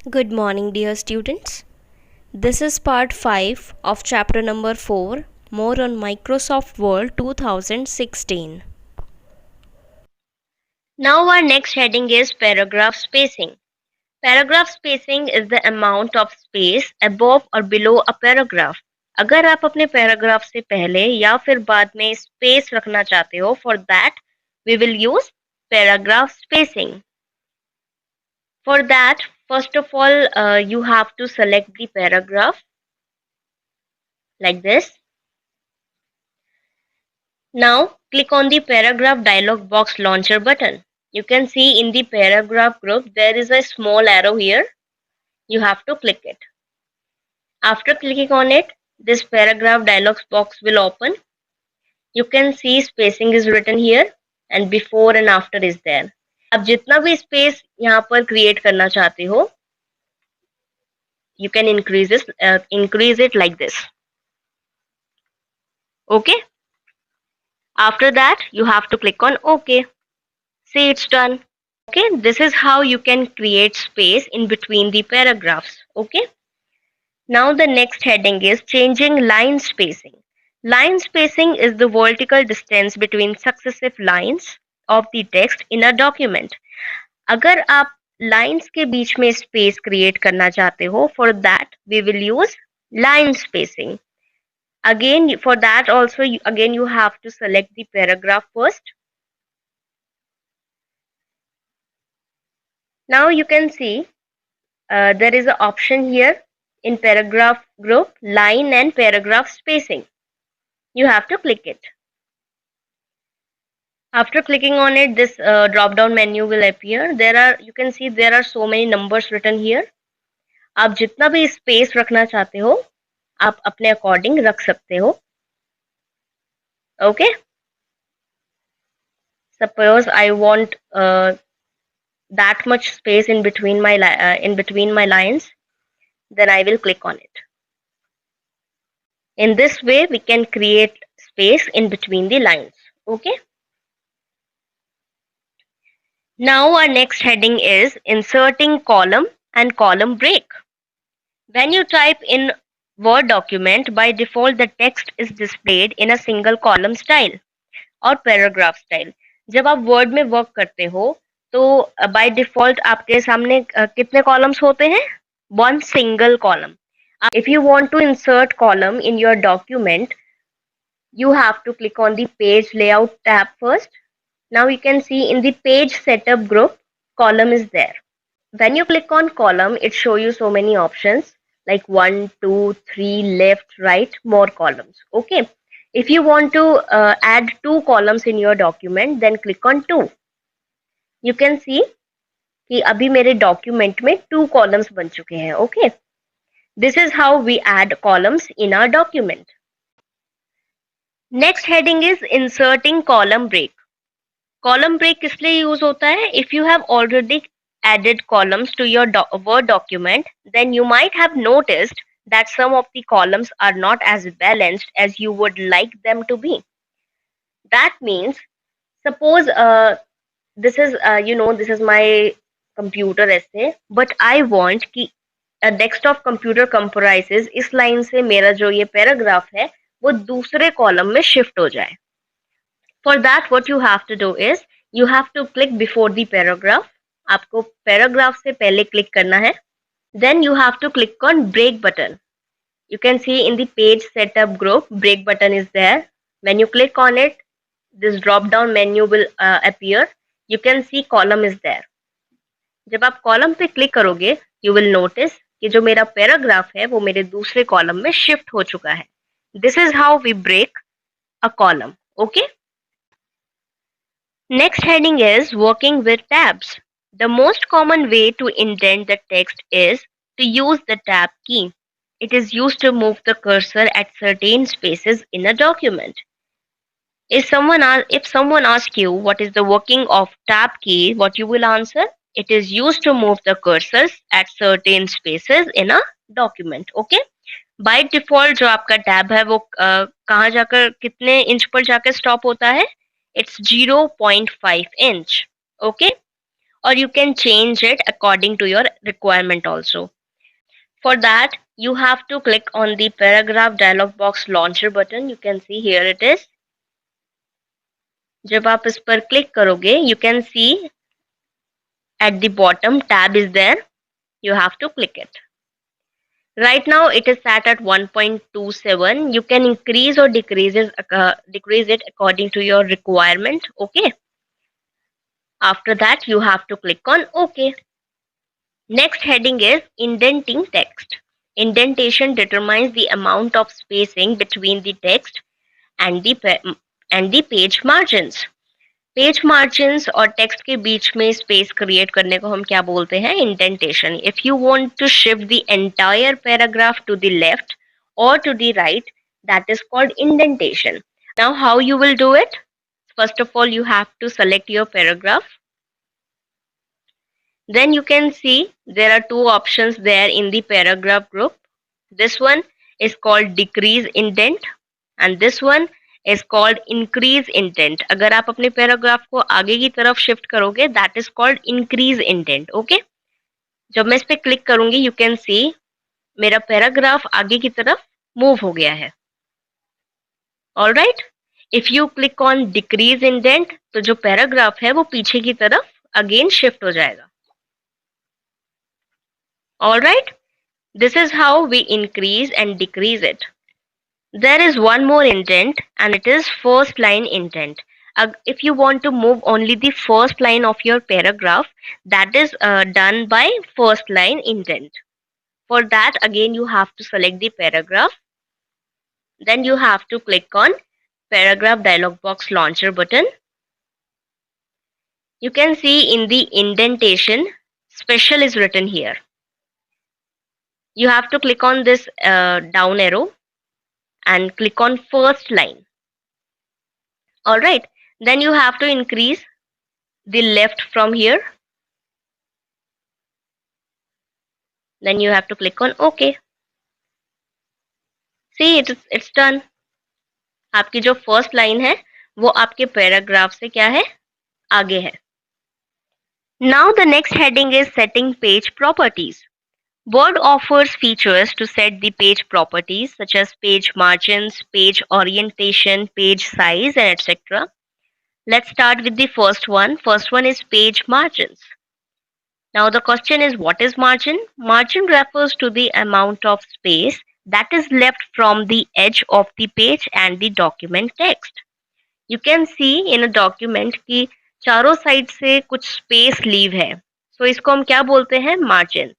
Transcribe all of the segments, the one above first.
Good morning, dear students. This is part 5 of chapter number 4, more on Microsoft Word 2016. Now our next heading is paragraph spacing. Paragraph spacing is the amount of space above or below a paragraph. अगर आप अपने paragraph से पहले या फिर बाद में space रखना चाहते हो, for that we will use paragraph spacing. For that, first of all, you have to select the paragraph like this. Now click on the paragraph dialog box launcher button. You can see in the paragraph group there is a small arrow here. You have to click it. After clicking on it, this paragraph dialog box will open. You can see spacing is written here and before and after is there. आप जितना भी space यहाँ पर create करना चाहते हो, you can increase it like this. Okay? After that, you have to click on OK. See, it's done. Okay, this is how you can create space in between the paragraphs. Okay. Now the next heading is changing line spacing. Line spacing is the vertical distance between successive lines of the text in a document. अगर आप lines के बीच में space create करना चाहते हो, for that we will use line spacing. Again, for that also, again you have to select the paragraph first. Now you can see there is an option here in paragraph group, line and paragraph spacing. You have to click it. After clicking on it, this drop down menu will appear. You can see there are so many numbers written here. आप जितना भी space रखना चाहते हो, आप अपने according रख सकते हो. Okay. Suppose I want that much space in between my lines, then I will click on it. In this way, we can create space in between the lines. Okay. Now our next heading is inserting column and column break. When you type in Word document, by default the text is displayed in a single column style और paragraph style. जब आप Word में work करते हो तो by default आपके सामने कितने columns होते हैं? One single column. If you want to insert column in your document, you have to click on the page layout tab first. Now you can see in the page setup group, column is there. When you click on column, it shows you so many options like 1, 2, 3, left, right, more columns. Okay. If you want to add 2 columns in your document, then click on 2. You can see कि अभी मेरे document में 2 columns बन चुके हैं. Okay. This is how we add columns in our document. Next heading is inserting column break. Column break किस लिए use होता है? If you have already added columns to your Word document, then you might have noticed that some of the columns are not as balanced as you would like them to be. That means, suppose this is my computer essay, but I want कि a desktop computer comprises इस line से मेरा जो ये paragraph है वो दूसरे column में shift हो जाए. For that, what you have to do is you have to click before the paragraph. आपको paragraph से पहले click करना है. Then you have to click on break button. You can see in the page setup group, break button is there. When you click on it, this drop down menu will appear. You can see column is there. जब आप column पे click करोगे, you will notice कि जो मेरा paragraph है वो मेरे दूसरे column में shift हो चुका है. This is how we break a column. Okay. Next heading is working with tabs. The most common way to indent the text is to use the tab key. It is used to move the cursor at certain spaces in a document. If someone asks you what is the working of tab key, what you will answer? It is used to move the cursors at certain spaces in a document. Okay? By default जो आपका tab है वो कहाँ जाकर कितने inch पर जाकर stop होता है? It's 0.5 inch. Okay. or you can change it according to your requirement also. For that, you have to click on the paragraph dialog box launcher button. You can see here it is. जब आप इस पर click करोगे, you can see at the bottom tab is there. You have to click it. Right now it is set at 1.27. You can increase or decrease it according to your requirement. Okay. After that, you have to click on OK. Next heading is indenting text. Indentation determines the amount of spacing between the text and the page margins. Page margins और text के बीच में space create करने को हम क्या बोलते हैं? Indentation. If you want to shift the entire paragraph to the left और to the right, that is called indentation. Now how you will do it? First of all, you have to select your paragraph. Then you can see there are two options there in the paragraph group. This one is called decrease indent and this one is called increase indent. अगर आप अपने paragraph को आगे की तरफ shift करोगे, that is called increase indent. Okay? जब मैं इस पे क्लिक करूंगी, you can see मेरा पैराग्राफ आगे की तरफ मूव हो गया है. All right? If you click on decrease indent, तो जो पैराग्राफ है वो पीछे की तरफ अगेन शिफ्ट हो जाएगा. All right? This is how we increase and decrease it. There is one more indent and it is first line indent. If you want to move only the first line of your paragraph, that is done by first line indent. For that, again you have to select the paragraph. Then you have to click on paragraph dialog box launcher button. You can see in the indentation, special is written here. You have to click on this down arrow and click on first line. All right. Then you have to increase the left from here. Then you have to click on OK. See, it's done. आपकी जो first line है वो आपके paragraph से क्या है? आगे है. Now the next heading is setting page properties. Word offers features to set the page properties such as page margins, page orientation, page size, and etc. Let's start with the first one. First one is page margins. Now the question is, what is margin? Margin refers to the amount of space that is left from the edge of the page and the document text. You can see in a document कि चारों side से कुछ space leave है. So इसको हम क्या बोलते हैं? Margin.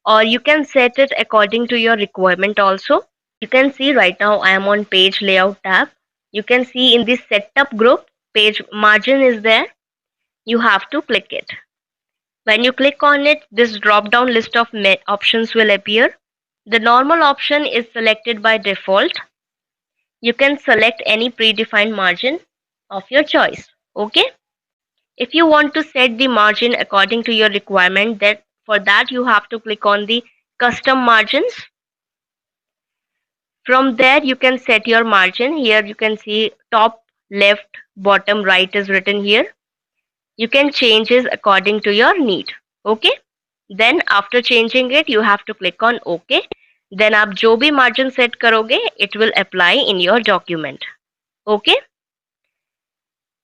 Or you can set it according to your requirement also. You can see right now I am on page layout tab. You can see in this setup group, page margin is there. You have to click it. When you click on it, this drop down list of options will appear. The normal option is selected by default. You can select any predefined margin of your choice. Okay? If you want to set the margin according to your requirement, then for that you have to click on the custom margins. From there you can set your margin. Here you can see top, left, bottom, right is written here. You can change it according to your need. Okay? Then after changing it, you have to click on OK. Then आप जो भी margin set करोगे, it will apply in your document. Okay?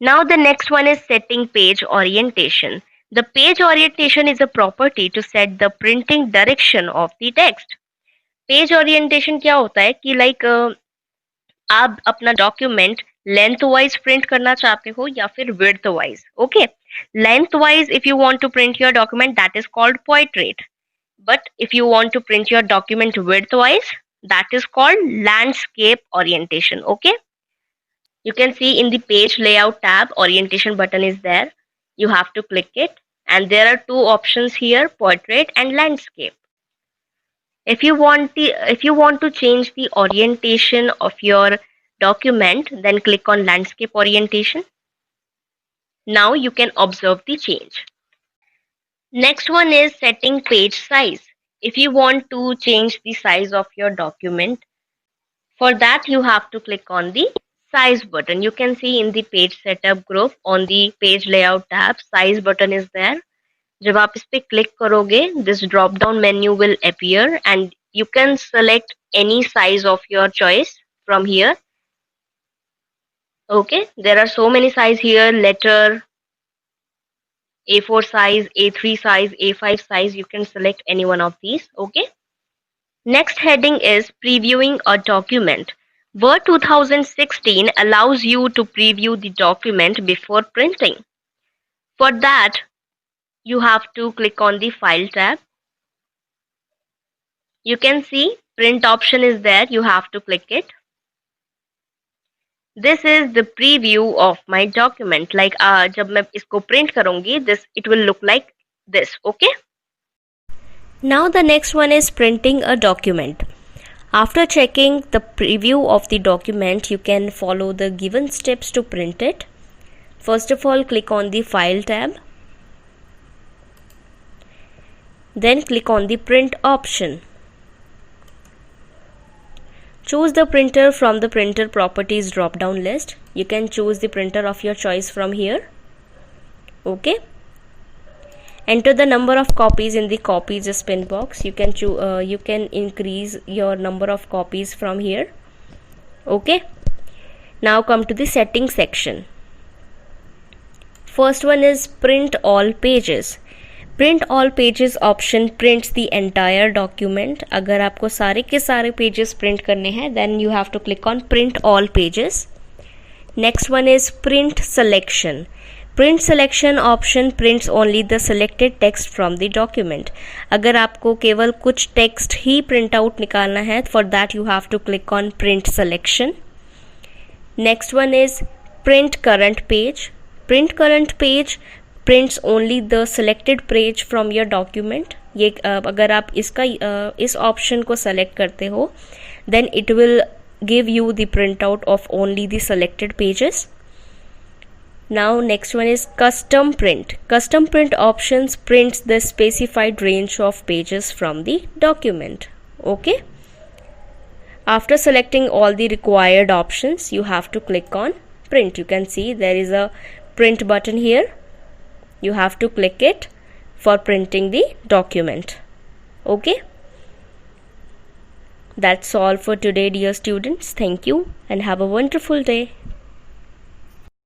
Now the next one is setting page orientation. The page orientation is a property to set the printing direction of the text. Page orientation क्या होता है कि like आप अपना document length wise print करना चाहते हो या फिर width wise. Okay? Length wise, if you want to print your document, that is called portrait. But if you want to print your document width wise, that is called landscape orientation. Okay? You can see in the page layout tab, orientation button is there. You have to click it and there are two options here, portrait and landscape. If you want to change the orientation of your document, then click on landscape orientation. Now you can observe the change. Next one is setting page size. If you want to change the size of your document, for that you have to click on the size button. You can see in the page setup group on the page layout tab, size button is there. जब आप इस पे click करोगे, this drop down menu will appear and you can select any size of your choice from here. Okay, there are so many size here: letter, A4 size, A3 size, A5 size. You can select any one of these. Okay, next heading is previewing a document. Word 2016 allows you to preview the document before printing. For that, you have to click on the file tab. You can see print option is there. You have to click it. This is the preview of my document. Like जब मैं इसको print करूँगी, this it will look like this. Okay. Now the next one is printing a document. After checking the preview of the document, you can follow the given steps to print it. First of all, click on the file tab. Then click on the print option. Choose the printer from the printer properties drop down list. You can choose the printer of your choice from here. Okay. Enter the number of copies in the copies spin box. You can increase your number of copies from here. Okay. Now come to the settings section. First one is print all pages. Print all pages option prints the entire document. अगर आपको सारे के सारे pages print करने हैं, then you have to click on print all pages. Next one is print selection. Print selection option prints only the selected text from the document. अगर आपको केवल कुछ text ही print out निकालना है, for that you have to click on print selection. Next one is print current page. Print current page prints only the selected page from your document. ये अगर आप इस option को select करते हो, then it will give you the printout of only the selected pages. Now next one is custom print. Custom print options prints the specified range of pages from the document. Okay. After selecting all the required options, you have to click on print. You can see there is a print button here. You have to click it for printing the document. Okay. That's all for today, dear students. Thank you and have a wonderful day.